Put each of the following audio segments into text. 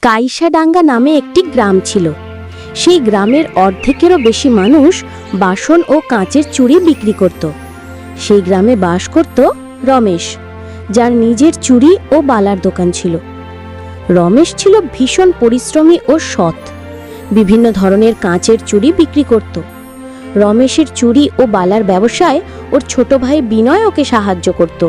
কাইসাডাঙ্গা নামে একটি গ্রাম ছিল। সেই গ্রামের অর্ধেকেরও বেশি মানুষ বাসন ও কাঁচের চুড়ি বিক্রি করত। সেই গ্রামে বাস করত রমেশ, যার নিজের চুড়ি ও বালার দোকান ছিল। রমেশ ছিল ভীষণ পরিশ্রমী ও সৎ। বিভিন্ন ধরনের কাঁচের চুড়ি বিক্রি করত। রমেশের চুড়ি ও বালার ব্যবসায় ওর ছোট ভাই বিনয় ওকে সাহায্য করত।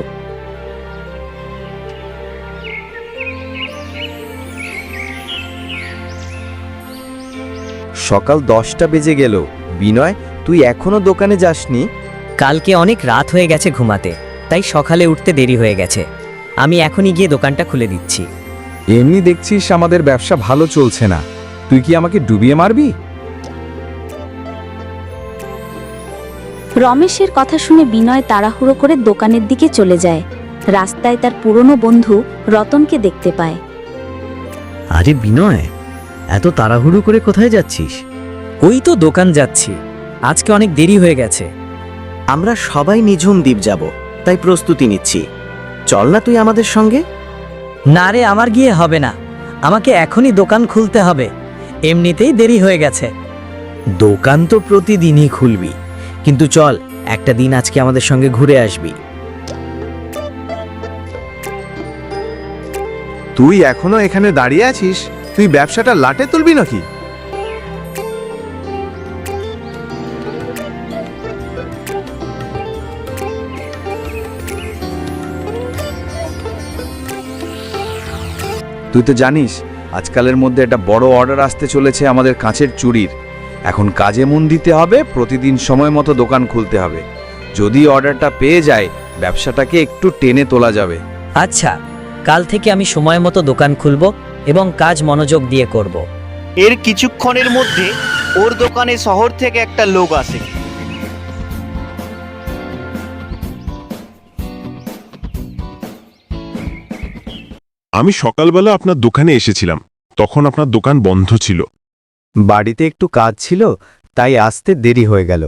সকাল 10টা বেজে গেল। বিনয়, তুই এখনো দোকানে যাসনি? কালকে অনেক রাত হয়ে গেছে ঘুমাতে, তাই সকালে উঠতে দেরি হয়ে গেছে। আমি এখনই গিয়ে দোকানটা খুলে দিচ্ছি। এমনি দেখছিস আমাদের ব্যবসা ভালো চলছে না, তুই কি আমাকে ডুবিয়ে মারবি? রমেশের কথা শুনে বিনয় তাড়াহুড়ো করে দোকানের দিকে চলে যায়। রাস্তায় তার পুরনো বন্ধু রতনকে দেখতে পায়। আরে বিনয়, এত তাড়াহুড়ো করে কোথায় যাচ্ছিস? ওই তো দোকান যাচ্ছি, আজকে অনেক দেরি হয়ে গেছে। আমরা সবাই নিঝুম দ্বীপ যাব, তাই প্রস্তুতি নিচ্ছি। চল না তুই আমাদের সঙ্গে? না রে, আমার গিয়ে হবে না, আমাকে এখনই দোকান খুলতে হবে। এমনিতেই দেরি হয়ে গেছে। দোকান তো প্রতিদিনই খুলবি, কিন্তু চল একটা দিন আজকে আমাদের সঙ্গে ঘুরে আসবি। তুই এখনো এখানে দাঁড়িয়ে আছিস? তুই ব্যবসাটা লাটে তুলবি নাকি? তুই তো জানিস আজকালের মধ্যে একটা বড় অর্ডার আসতে চলেছে আমাদের কাঁচের চুড়ির। এখন কাজে মন দিতে হবে, প্রতিদিন সময় মতো দোকান খুলতে হবে। যদি অর্ডারটা পেয়ে যায়, ব্যবসাটাকে একটু টেনে তোলা যাবে। আচ্ছা, কাল থেকে আমি সময় মতো দোকান খুলব এবং কাজ মনোযোগ দিয়ে করব। এর কিছুক্ষণের মধ্যে ওর দোকানে শহর থেকে একটা লোক আসে। আমি সকালবেলা আপনার দোকানে এসেছিলাম, তখন আপনার দোকান বন্ধ ছিল। বাড়িতে একটু কাজ ছিল, তাই আসতে দেরি হয়ে গেল।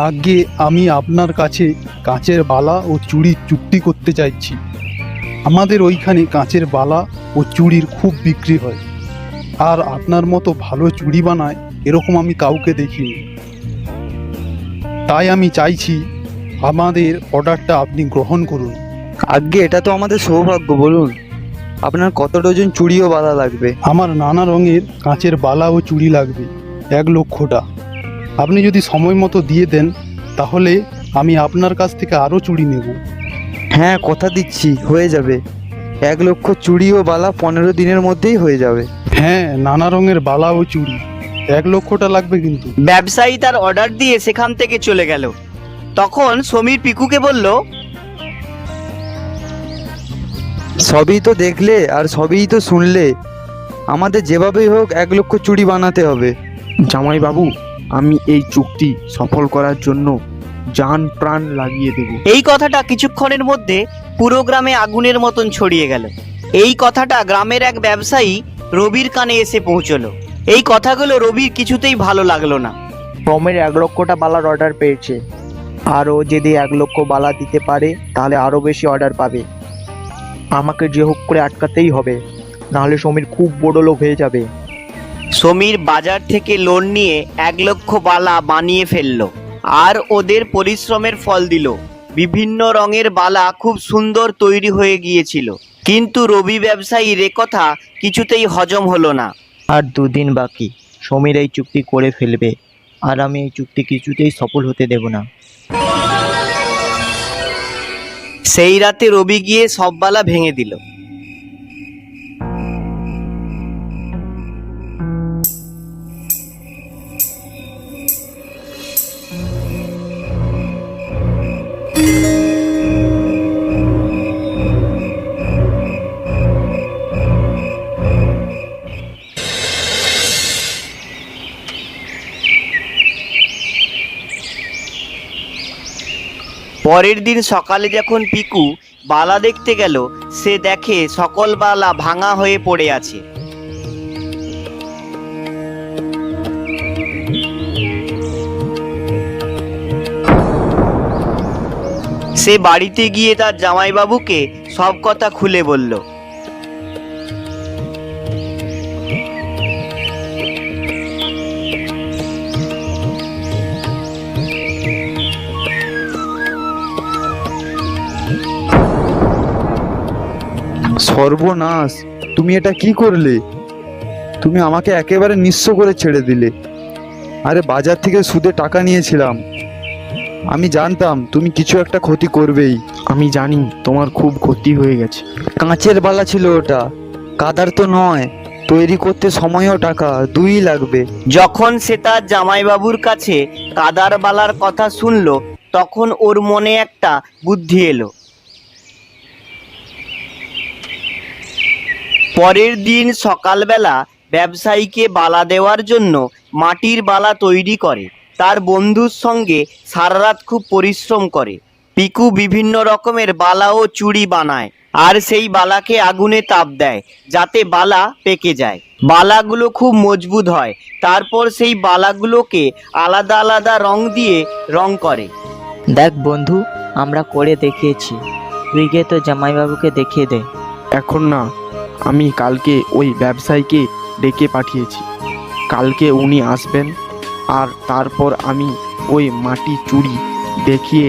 আগে আমি আপনার কাছে কাঁচের বালা ও চুড়ির চুক্তি করতে চাইছি। আমাদের ওইখানে কাঁচের বালা ও চুড়ির খুব বিক্রি হয়, আর আপনার মতো ভালো চুড়ি বানায় এরকম আমি কাউকে দেখিনি। তাই আমি চাইছি আমাদের অর্ডারটা আপনি গ্রহণ করুন। আগে এটা তো আমাদের সৌভাগ্য। বলুন আপনার কত ডজন চুড়ি ও বালা লাগবে? আমার নানা রঙের কাঁচের বালা ও চুড়ি লাগবে 1 লক্ষটা। আপনি যদি সময় মতো দিয়ে দেন তাহলে আমি আপনার কাছ থেকে আরও চুড়ি নেব। হ্যাঁ, কথা দিচ্ছি হয়ে যাবে। 1 লক্ষ চুড়ি ও বালা 15 দিনের মধ্যেই হয়ে যাবে। হ্যাঁ, নানা রঙের বালা ও চুড়ি 1 লক্ষটা লাগবে কিন্তু। ব্যবসায়ী তার অর্ডার দিয়ে সেখান থেকে চলে গেল। তখন সমীর পিকুকে বলল, সবই তো দেখলে আর সবই তো শুনলে, আমাদের যেভাবেই হোক 1 লক্ষ চুড়ি বানাতে হবে। জামাই বাবু, আমি এই চুক্তি সফল করার জন্য জান প্রাণ লাগিয়ে দেব। এই কথাটা কিছুক্ষণের মধ্যে পুরো গ্রামে আগুনের মতন ছড়িয়ে গেল। এই কথাটা গ্রামের এক ব্যবসায়ী রবির কানে এসে পৌঁছলো। এই কথাগুলো রবির কিছুতেই ভালো লাগলো না। রমের 1 লক্ষটা বালার অর্ডার পেয়েছে, আর ও যদি 1 লক্ষ বালা দিতে পারে তাহলে আরো বেশি অর্ডার পাবে। আমাকে যে হোক করে আটকাতেই হবে, নাহলে সমীর খুব বড় লোক হয়ে যাবে। সমীর বাজার থেকে লোন নিয়ে 1 লক্ষ বালা বানিয়ে ফেললো, আর ওদের পরিশ্রমের ফল দিল। বিভিন্ন রঙের বালা খুব সুন্দর তৈরি হয়ে গিয়েছিল। কিন্তু রবি ব্যবসায়ীর কথা কিছুতেই হজম হলো না। আর 2 দিন বাকি, সমীর এই চুক্তি করে ফেলবে, আর আমি এই চুক্তি কিছুতেই সফল হতে দেব না। সেই রাতে রবি গিয়ে সব বালা ভেঙে দিল। পরের দিন সকালে যখন পিকু বালা দেখতে গেল, সে দেখে সকল বালা ভাঙা হয়ে পড়ে আছে। সে বাড়িতে গিয়ে তার জামাইবাবুকে সব কথা খুলে বলল। সর্বনাশ, তুমি এটা কি করলে? তুমি আমাকে একেবারে নিঃস্ব করে ছেড়ে দিলে। আরে বাজার থেকে সুদে টাকা নিয়েছিলাম, আমি জানতাম তুমি কিছু একটা ক্ষতি করবেই। আমি জানি তোমার খুব ক্ষতি হয়ে গেছে। কাঁচের বালা ছিল ওটা, কাদার তো নয়। তৈরি করতে সময়ও টাকা দুই লাগবে। যখন সে তার জামাইবাবুর কাছে কাদার বালার কথা শুনল, তখন ওর মনে একটা বুদ্ধি এলো। পরের দিন সকালবেলা ব্যবসায়ীকে বালা দেওয়ার জন্য মাটির বালা তৈরি করে। তার বন্ধুর সঙ্গে সারা রাত খুব পরিশ্রম করে। পিকু বিভিন্ন রকমের বালা ও চুড়ি বানায়, আর সেই বালাকে আগুনে তাপ দেয় যাতে বালা পেকে যায়। বালাগুলো খুব মজবুত হয়। তারপর সেই বালাগুলোকে আলাদা আলাদা রং দিয়ে রং করে। দেখ বন্ধু, আমরা করে দেখিয়েছি, তুই গিয়ে তো জামাইবাবুকে দেখিয়ে দে। এখন না, আমি কালকে ওই ব্যবসায়ীকে ডেকে পাঠিয়েছি। কালকে উনি আসবেন, আর তারপর আমি ওই মাটি চুড়ি দেখিয়ে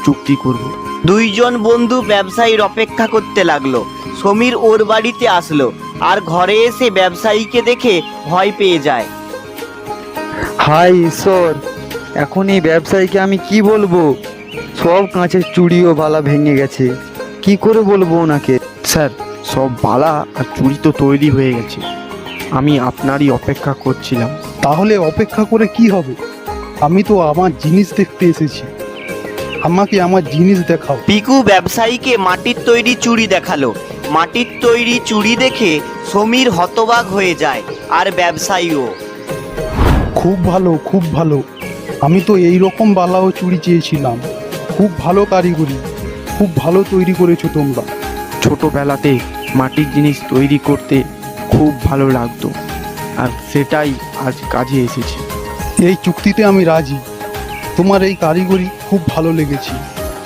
চুক্তি করব। দুইজন বন্ধু ব্যবসায়ীর অপেক্ষা করতে লাগলো। সমীর ওর বাড়িতে আসলো, আর ঘরে এসে ব্যবসায়ীকে দেখে ভয় পেয়ে যায়। হায় ঈশ্বর, এখন এই ব্যবসায়ীকে আমি কি বলবো? সব কাঁচের চুড়ি ও বালা ভেঙে গেছে, কি করে বলবো ওনাকে? স্যার, সব বালা আর চুড়ি তো তৈরি হয়ে গেছে, আমি আপনারই অপেক্ষা করছিলাম। তাহলে অপেক্ষা করে কি হবে? আমি তো আমার জিনিস দেখতে এসেছি, আমাকে আমার জিনিস দেখাও। পিকু ব্যবসায়ীকে মাটির তৈরি চুড়ি দেখালো। মাটির তৈরি চুড়ি দেখে সমীর হতবাক হয়ে যায়, আর ব্যবসায়ীও। খুব ভালো, খুব ভালো। আমি তো এই রকম বালা ও চুড়ি চেয়েছিলাম। খুব ভালো কারিগরি, খুব ভালো তৈরি করেছো তোমরা। ছোটবেলাতে মাটির জিনিস তৈরি করতে খুব ভালো লাগতো, আর সেটাই আজ কাজে এসেছে। এই চুক্তিতে আমি রাজি। তোমার এই কারিগরি খুব ভালো লেগেছে।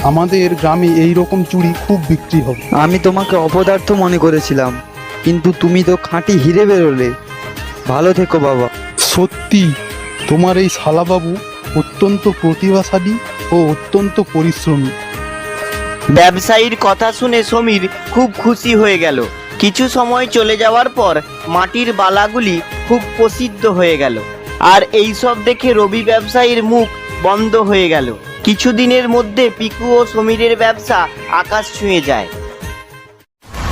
আমাদের গ্রামে এই রকম চুড়ি খুব বিক্রি হবে। আমি তোমাকে অপদার্থ মনে করেছিলাম, কিন্তু তুমি তো খাঁটি হিরে বেরোলে। ভালো থেকো বাবা। সত্যি তোমার এই শালাবাবু অত্যন্ত প্রতিভাশালী ও অত্যন্ত পরিশ্রমী। ব্যবসায়ীর কথা শুনে সমীর খুব খুশি হয়ে গেল। কিছু সময় চলে যাওয়ার পর মাটির বালাগুলি খুব প্রসিদ্ধ হয়ে গেল, আর এই সব দেখে রবি ব্যবসায়ীর মুখ বন্ধ হয়ে গেল। কিছুদিনের মধ্যে পিকু ও সমীরের ব্যবসা আকাশ ছুঁয়ে যায়।